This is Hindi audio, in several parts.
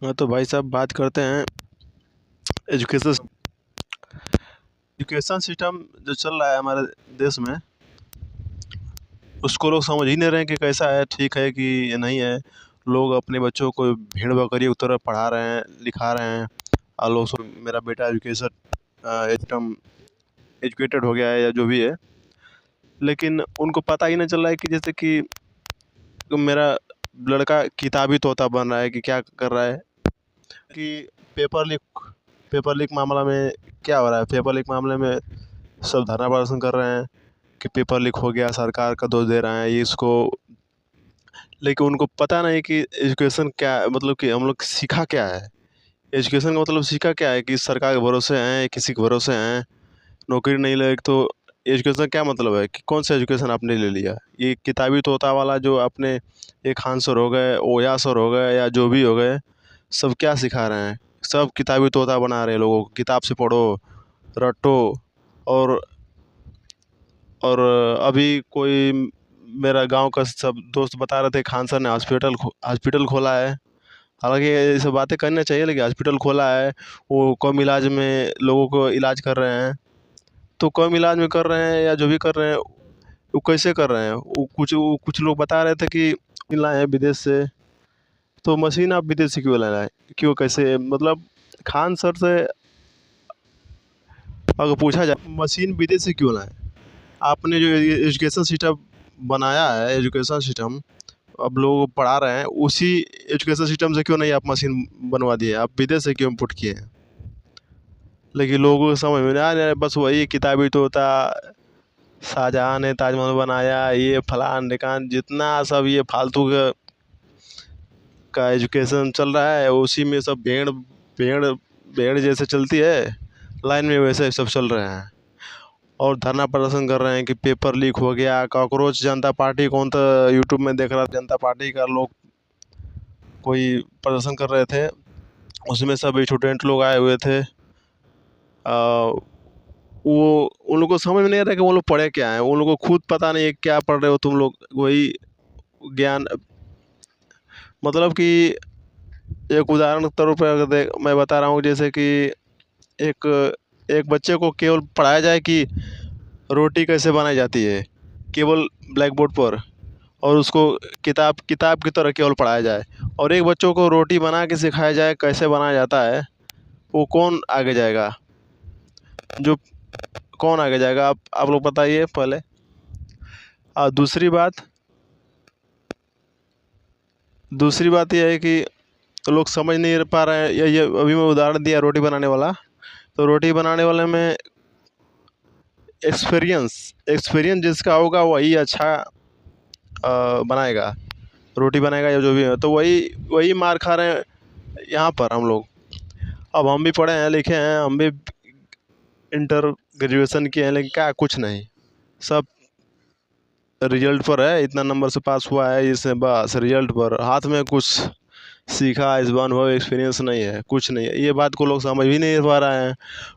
हाँ, तो भाई साहब बात करते हैं एजुकेशन एजुकेशन सिस्टम जो चल रहा है हमारे देश में। उसको लोग समझ ही नहीं रहे हैं कि कैसा है, ठीक है कि नहीं है। लोग अपने बच्चों को भेड़ बकरी की तरह पढ़ा रहे हैं, लिखा रहे हैं। और लोग मेरा बेटा एजुकेशन एकदम एजुकेटेड हो गया है या जो भी है। लेकिन उनको पता ही नहीं चल रहा है कि जैसे कि मेरा लड़का किताबी तोता बन रहा है कि क्या कर रहा है कि पेपर लीक पेपर लीक मामला में क्या हो रहा है। पेपर लीक मामले में सब धरना प्रदर्शन कर रहे हैं कि पेपर लीक हो गया, सरकार का दोष दे रहे हैं ये इसको। लेकिन उनको पता नहीं कि एजुकेशन क्या है, मतलब कि हम लोग सीखा क्या है। एजुकेशन का मतलब सीखा क्या है कि सरकार के भरोसे हैं, किसी के भरोसे हैं, नौकरी नहीं लगे तो एजुकेशन क्या मतलब है कि कौन सा एजुकेशन आपने ले लिया। ये किताबी तोता वाला जो आपने, ये खान सर हो गए, ओया सर हो गए या जो भी हो गए, सब क्या सिखा रहे हैं। सब किताबी तोता बना रहे हैं लोगों को, किताब से पढ़ो, रटो। और और अभी कोई मेरा गांव का सब दोस्त बता रहे थे खान सर ने हॉस्पिटल खोला है। हालांकि ये सब बातें करनी चाहिए, लेकिन हॉस्पिटल खोला है, वो कम इलाज में लोगों को इलाज कर रहे हैं। तो कम इलाज में कर रहे हैं या जो भी कर रहे हैं, वो कैसे कर रहे हैं। वो कुछ लोग बता रहे थे कि मशीन लाए हैं विदेश से। तो मशीन आप विदेश से क्यों लाए, क्यों, कैसे, मतलब खान सर से अगर पूछा जाए मशीन विदेश से क्यों लाए। आपने जो एजुकेशन सिस्टम बनाया है, एजुकेशन सिस्टम अब लोग पढ़ा रहे हैं, उसी एजुकेशन सिस्टम से क्यों नहीं आप मशीन बनवा दिए, आप विदेश से क्यों इम्पोर्ट किए हैं। लेकिन लोगों को समझ में नहीं आ रहा है, बस वही किताबी तो होता। शाहजहाँ ने ताजमहल बनाया, ये फलान ढिकान, जितना सब ये फालतू का एजुकेशन चल रहा है, उसी में सब भेड़ भेड़ भेड़ जैसे चलती है लाइन में, वैसे सब चल रहे हैं। और धरना प्रदर्शन कर रहे हैं कि पेपर लीक हो गया। कॉकरोच जनता पार्टी, कौन था यूट्यूब में देख रहा था, जनता पार्टी का लोग कोई प्रदर्शन कर रहे थे, उसमें सब स्टूडेंट लोग आए हुए थे। वो उन लोगों को समझ में नहीं आ रहा कि वो लोग पढ़े क्या है। उन लोगों को खुद पता नहीं है क्या पढ़ रहे हो तुम लोग। वही ज्ञान, मतलब कि एक उदाहरण के तौर पर अगर मैं बता रहा हूँ, जैसे कि एक एक बच्चे को केवल पढ़ाया जाए कि रोटी कैसे बनाई जाती है, केवल ब्लैक बोर्ड पर, और उसको किताब किताब की तरह केवल पढ़ाया जाए। और एक बच्चों को रोटी बना के सिखाया जाए कैसे बनाया जाता है, वो कौन आगे जाएगा। जो कौन आगे जाएगा, आप लोग बताइए पहले। और दूसरी बात यह है कि तो लोग समझ नहीं पा रहे हैं। ये अभी मैं उदाहरण दिया रोटी बनाने वाला, तो रोटी बनाने वाले में एक्सपीरियंस एक्सपीरियंस जिसका होगा वही अच्छा बनाएगा, रोटी बनाएगा या जो भी है। तो वही वही मार खा रहे हैं यहाँ पर हम लोग। अब हम भी पढ़े हैं, लिखे हैं, हम भी इंटर ग्रेजुएशन किए हैं, लेकिन क्या कुछ नहीं। सब रिजल्ट पर है, इतना नंबर से पास हुआ है इससे, बस रिजल्ट पर। हाथ में कुछ सीखा, इस बार अनुभव, एक्सपीरियंस नहीं है, कुछ नहीं है। ये बात को लोग समझ भी नहीं पा रहे हैं।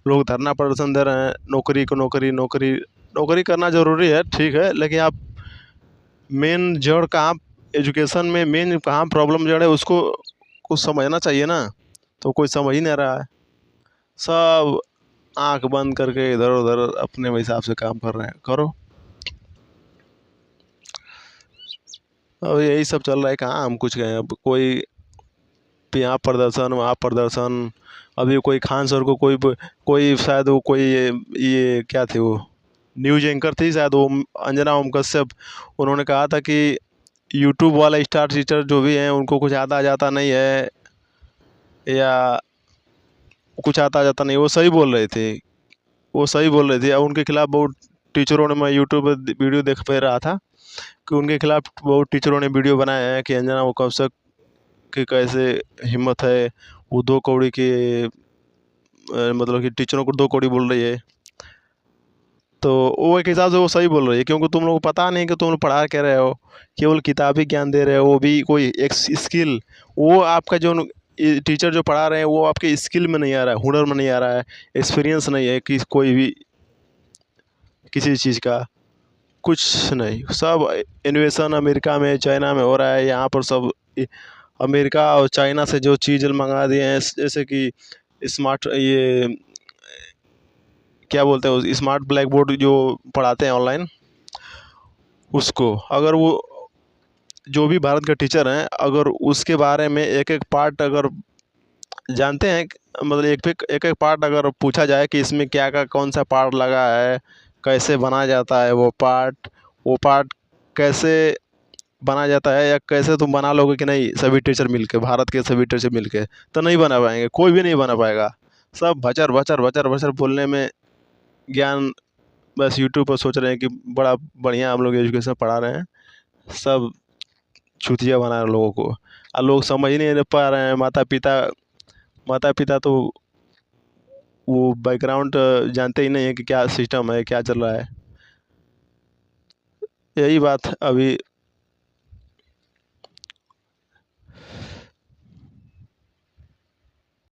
लोग धरना प्रदर्शन दे रहे हैं, नौकरी को नौकरी नौकरी नौकरी करना ज़रूरी है, ठीक है, लेकिन आप मेन जड़ कहाँ, एजुकेशन में मेन कहाँ प्रॉब्लम जड़ है, उसको कुछ समझना चाहिए ना। तो कोई समझ ही नहीं रहा है। सब आंख बंद करके इधर उधर अपने हिसाब से काम कर रहे हैं, करो। और यही सब चल रहा है, कहाँ हम कुछ कहें। अब कोई यहाँ प्रदर्शन, वहाँ प्रदर्शन। अभी कोई खान सर को कोई शायद वो कोई ये क्या थे, वो न्यूज एंकर थी शायद, वो अंजना ओम कश्यप। उन्होंने कहा था कि यूट्यूब वाला स्टार टीचर जो भी हैं उनको कुछ आता जाता नहीं है, या कुछ आता जाता नहीं। वो सही बोल रहे थे, वो सही बोल रहे थे। और उनके खिलाफ बहुत टीचरों ने, मैं यूट्यूब पर वीडियो देख पा रहा था कि उनके खिलाफ बहुत टीचरों ने वीडियो बनाया है कि अंजना वो कश्यप की कैसे हिम्मत है, वो 2 कौड़ी की मतलब कि टीचरों को 2 कौड़ी बोल रही है। तो वो एक हिसाब से वो सही बोल रही है, क्योंकि तुम लोग को पता नहीं कि तुम लोग पढ़ा क्या रहे हो, केवल किताबी ज्ञान दे रहे हो। वो भी कोई एक स्किल, वो आपका जो टीचर जो पढ़ा रहे हैं वो आपके स्किल में नहीं आ रहा है, हुनर में नहीं आ रहा है, एक्सपीरियंस नहीं है कि कोई भी किसी चीज़ का, कुछ नहीं। सब इन्वेशन अमेरिका में, चाइना में हो रहा है, यहाँ पर सब अमेरिका और चाइना से जो चीज़ मंगा दिए हैं, जैसे कि स्मार्ट ये क्या बोलते हैं, स्मार्ट ब्लैक बोर्ड जो पढ़ाते हैं ऑनलाइन, उसको अगर वो जो भी भारत के टीचर हैं अगर उसके बारे में एक एक पार्ट अगर जानते हैं, मतलब एक एक पार्ट अगर पूछा जाए कि इसमें क्या क्या कौन सा पार्ट लगा है, कैसे बनाया जाता है वो पार्ट कैसे बना जाता है, या कैसे तुम बना लोगे कि नहीं, सभी टीचर मिलके, भारत के सभी टीचर मिलके, तो नहीं बना पाएंगे, कोई भी नहीं बना पाएगा। सब भचर भचर भचर भचर बोलने में ज्ञान, बस यूट्यूब पर सोच रहे हैं कि बड़ा बढ़िया हम लोग एजुकेशन पढ़ा रहे हैं, सब छुतिया बना रहे हैं लोगों को। और लोग समझ ही नहीं पा रहे हैं, माता पिता तो वो बैकग्राउंड जानते ही नहीं है कि क्या सिस्टम है, क्या चल रहा है। यही बात अभी